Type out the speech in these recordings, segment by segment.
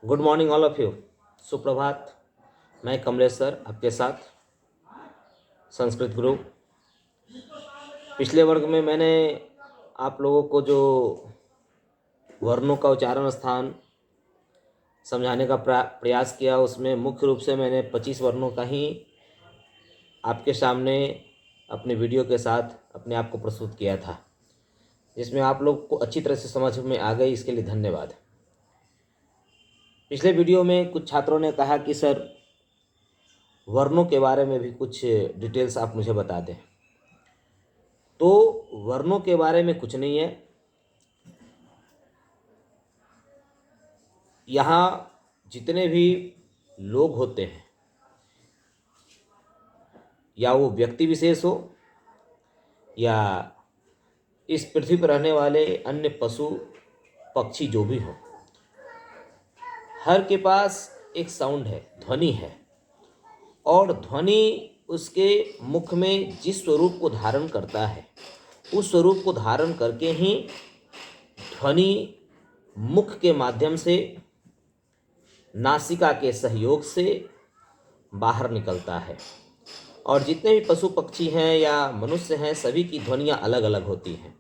Good morning all of you. सुप्रभात। मैं Kamlesh sir आपके साथ, संस्कृत गुरु। पिछले वर्ग में मैंने आप लोगों को जो वर्णों का उच्चारण स्थान समझाने का प्रयास किया, उसमें मुख्य रूप से मैंने 25 वर्णों का ही आपके सामने अपने वीडियो के साथ अपने आप को प्रस्तुत किया था, जिसमें आप लोग को अच्छी तरह से समझ में आ गई। इसके लिए धन्यवाद। पिछले वीडियो में कुछ छात्रों ने कहा कि सर वर्णों के बारे में भी कुछ डिटेल्स आप मुझे बता दें। तो वर्णों के बारे में कुछ नहीं है। यहाँ जितने भी लोग होते हैं, या वो व्यक्ति विशेष हो या इस पृथ्वी पर रहने वाले अन्य पशु पक्षी जो भी हो, हर के पास एक साउंड है, ध्वनि है। और ध्वनि उसके मुख में जिस स्वरूप को धारण करता है, उस स्वरूप को धारण करके ही ध्वनि मुख के माध्यम से, नासिका के सहयोग से बाहर निकलता है। और जितने भी पशु पक्षी हैं या मनुष्य हैं, सभी की ध्वनियाँ अलग अलग होती हैं।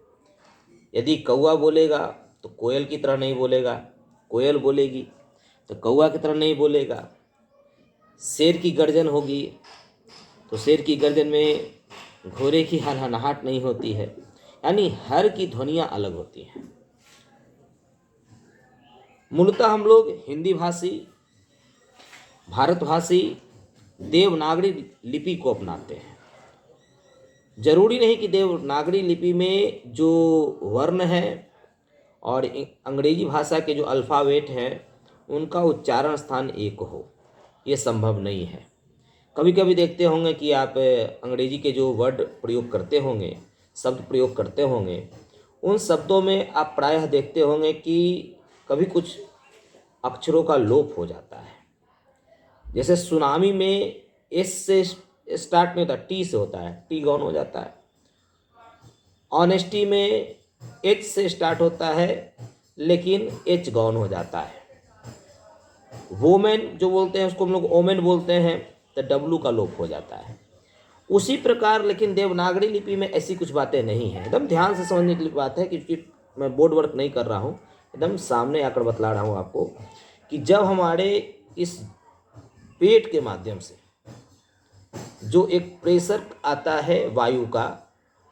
यदि कौवा बोलेगा तो कोयल की तरह नहीं बोलेगा, कोयल बोलेगी तो कौवा की तरह नहीं बोलेगा। शेर की गर्जन होगी तो शेर की गर्जन में घोड़े की हनहनाहट नहीं होती है। यानी हर की ध्वनियाँ अलग होती हैं। मूलतः हम लोग हिंदी भाषी, भारतभाषी देवनागरी लिपि को अपनाते हैं। जरूरी नहीं कि देवनागरी लिपि में जो वर्ण है और अंग्रेजी भाषा के जो अल्फ़ाबेट हैं उनका उच्चारण स्थान एक हो, ये संभव नहीं है। कभी कभी देखते होंगे कि आप अंग्रेजी के जो वर्ड प्रयोग करते होंगे, शब्द प्रयोग करते होंगे, उन शब्दों में आप प्रायः देखते होंगे कि कभी कुछ अक्षरों का लोप हो जाता है। जैसे सुनामी में एस से स्टार्ट नहीं होता, टी से होता है, टी गौन हो जाता है। ऑनेस्टी में एच से स्टार्ट होता है लेकिन एच गौन हो जाता है। वोमेन जो बोलते हैं उसको हम लोग ओमेन बोलते हैं, तो डब्लू का लोप हो जाता है। उसी प्रकार लेकिन देवनागरी लिपि में ऐसी कुछ बातें नहीं हैं। एकदम ध्यान से समझने की बात है, क्योंकि मैं बोर्ड वर्क नहीं कर रहा हूँ, एकदम सामने आकर बतला रहा हूँ आपको कि जब हमारे इस पेट के माध्यम से जो एक प्रेशर आता है वायु का,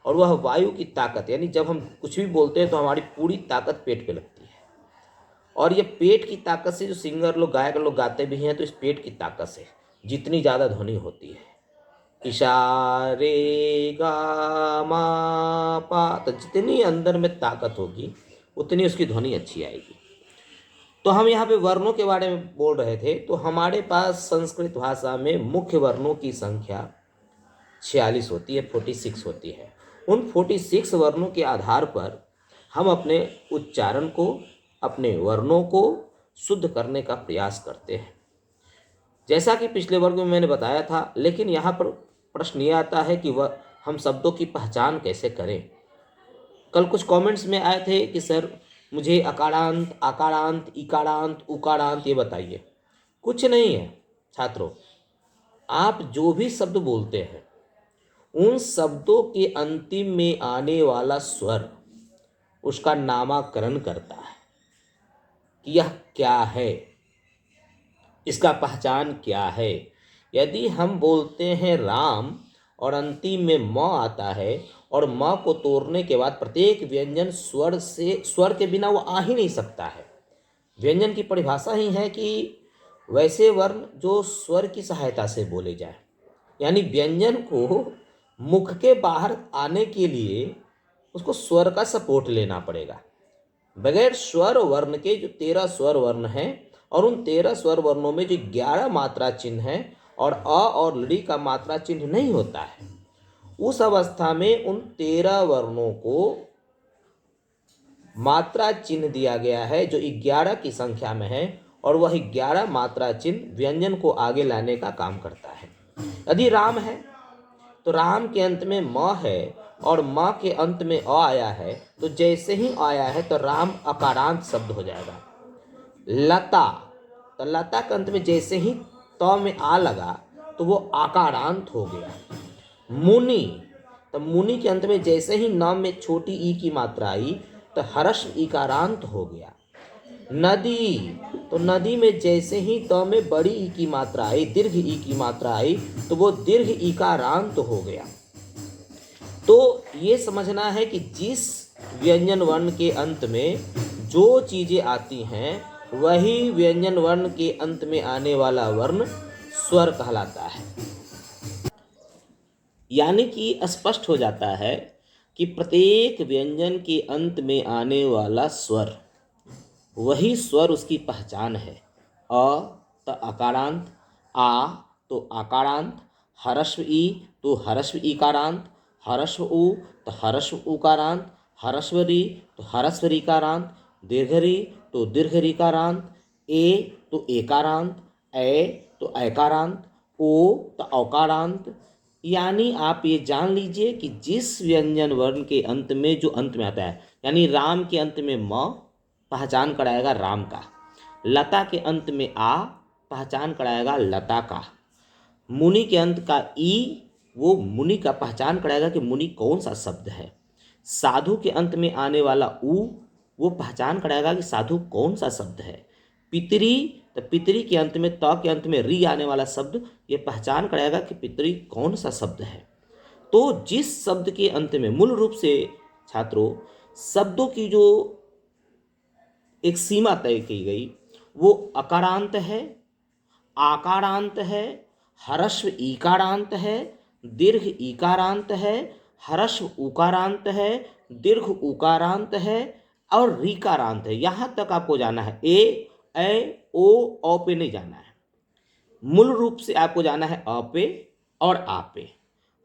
और वह वायु की ताकत, यानी जब हम कुछ भी बोलते हैं तो हमारी पूरी ताकत पेट पे लगती है। और ये पेट की ताकत से जो सिंगर लोग, गायक लोग गाते भी हैं, तो इस पेट की ताकत से जितनी ज़्यादा ध्वनि होती है, इशारे गा मा पा, तो जितनी अंदर में ताकत होगी उतनी उसकी ध्वनि अच्छी आएगी। तो हम यहाँ पे वर्णों के बारे में बोल रहे थे। तो हमारे पास संस्कृत भाषा में मुख्य वर्णों की संख्या 46 होती है, 46 होती है। उन 46 वर्णों के आधार पर हम अपने उच्चारण को, अपने वर्णों को शुद्ध करने का प्रयास करते हैं, जैसा कि पिछले वर्ग में मैंने बताया था। लेकिन यहाँ पर प्रश्न ये आता है कि वह हम शब्दों की पहचान कैसे करें। कल कुछ कमेंट्स में आए थे कि सर मुझे अकारांत, आकारांत, इकारांत, उकारांत ये बताइए। कुछ नहीं है छात्रों, आप जो भी शब्द बोलते हैं उन शब्दों के अंतिम में आने वाला स्वर उसका नामकरण करता है कि यह क्या है, इसका पहचान क्या है। यदि हम बोलते हैं राम और अंतिम में म आता है, और म को तोड़ने के बाद प्रत्येक व्यंजन स्वर के बिना वो आ ही नहीं सकता है। व्यंजन की परिभाषा ही है कि वैसे वर्ण जो स्वर की सहायता से बोले जाए। यानी व्यंजन को मुख के बाहर आने के लिए उसको स्वर का सपोर्ट लेना पड़ेगा। बगैर स्वर वर्ण के जो 13 स्वर वर्ण हैं, और उन 13 स्वर वर्णों में जो 11 मात्रा चिन्ह हैं और अ और लड़ी का मात्रा चिन्ह नहीं होता है, उस अवस्था में उन 13 वर्णों को मात्रा चिन्ह दिया गया है जो 11 की संख्या में है, और वह 11 मात्रा चिन्ह व्यंजन को आगे लाने का काम करता है। यदि राम है तो राम के अंत में म है और म के अंत में अ आया है, तो जैसे ही आया है तो राम अकारांत शब्द हो जाएगा। लता, तो लता के अंत में जैसे ही त में आ लगा तो वो आकारांत हो गया। मुनि, तो मुनि के अंत में जैसे ही न में छोटी ई की मात्रा आई तो हर्ष इकारांत हो गया। नदी, तो नदी में जैसे ही त में बड़ी ई की मात्रा आई, दीर्घ ई की मात्रा आई तो वो दीर्घ इकारांत हो गया। तो ये समझना है कि जिस व्यंजन वर्ण के अंत में जो चीजें आती हैं वही व्यंजन वर्ण के अंत में आने वाला वर्ण स्वर कहलाता है। यानी कि स्पष्ट हो जाता है कि प्रत्येक व्यंजन के अंत में आने वाला स्वर वही स्वर उसकी पहचान है। अ तो अकारांत, आ तो आकारांत, ह्रस्व ई तो ह्रस्व ईकारांत, ह्रस्व उ तो ह्रस्व उकारांत, ह्रस्व री तो ह्रस्व रीकारांत, दीर्घ री तो दीर्घ रीकारांत, ए तो एकारांत, ए तो ऐकारांत, ओ तो औकारांत। यानी आप ये जान लीजिए कि जिस व्यंजन वर्ण के अंत में जो अंत में आता है, यानी राम के अंत में म पहचान कराएगा राम का, लता के अंत में आ पहचान कराएगा लता का, मुनि के अंत का ई वो मुनि का पहचान कराएगा कि मुनि कौन सा शब्द है, साधु के अंत में आने वाला उ वो पहचान कराएगा कि साधु कौन सा शब्द है, पितरी तो पितरी के अंत में त के अंत में री आने वाला शब्द ये पहचान कराएगा कि पितरी कौन सा शब्द है। तो जिस शब्द के अंत में मूल रूप से छात्रों शब्दों की जो एक सीमा तय की गई वो अकारांत है, आकारांत है, ह्रस्व ईकारांत है, दीर्घ ईकारांत है, ह्रस्व उकारांत है, दीर्घ उकारांत है और रीकारांत है। यहाँ तक आपको जाना है। ए ओ पे नहीं जाना है। मूल रूप से आपको जाना है अ पे और आ पे,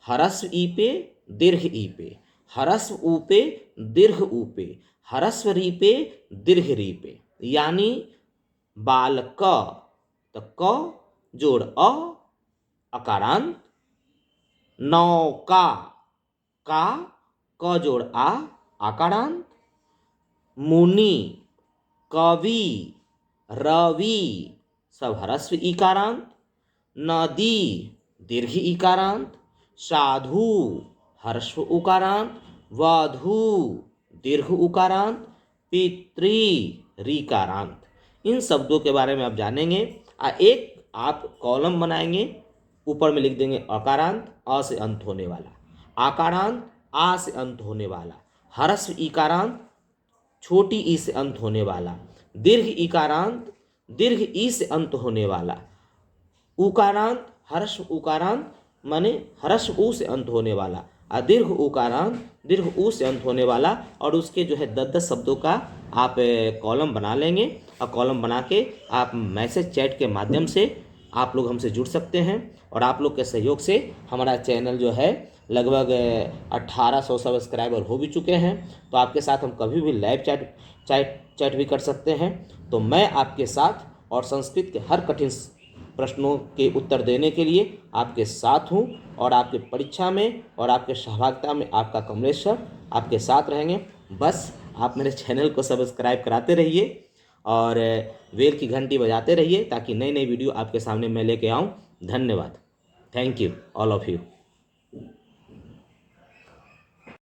ह्रस्व ई पे, दीर्घ ई पे, ह्रस्व उ पे, दीर्घ उ पे, ह्रस्व री पे, दीर्घ री पे। यानी बालक तो क जोड़ अ अकारांत, नौका का क जोड़ आ आकारांत, मुनि, कवि, रवि सब ह्रस्व इकारांत, नदी दीर्घ इकारांत, साधु ह्रस्व उकारांत, वधु दीर्घ उकारांत, पितृ रीकारांत। इन शब्दों के बारे में आप जानेंगे। एक आप कॉलम बनाएंगे, ऊपर में लिख देंगे अकारांत अ से अंत होने वाला, आकारांत आ से अंत होने वाला, ह्रस्व इकारांत छोटी ई से अंत होने वाला, दीर्घ इकारांत दीर्घ ई से अंत होने वाला, उकारांत ह्रस्व उकारांत माने ह्रस्व उ से अंत होने वाला, दीर्घ उकारांत दीर्घ उ से अंत होने वाला। और उसके जो है 10-10 शब्दों का आप कॉलम बना लेंगे और कॉलम बना के आप मैसेज चैट के माध्यम से आप लोग हमसे जुड़ सकते हैं। और आप लोग के सहयोग से हमारा चैनल जो है लगभग 1800 सब्सक्राइबर हो भी चुके हैं। तो आपके साथ हम कभी भी लाइव चैट भी कर सकते हैं। तो मैं आपके साथ और संस्कृत के हर कठिन प्रश्नों के उत्तर देने के लिए आपके साथ हूं और आपके परीक्षा में और आपके सहभागिता में आपका कमलेश सर आपके साथ रहेंगे। बस आप मेरे चैनल को सब्सक्राइब कराते रहिए और बेल की घंटी बजाते रहिए ताकि नई नई वीडियो आपके सामने मैं लेके आऊं। धन्यवाद। Thank you all of you.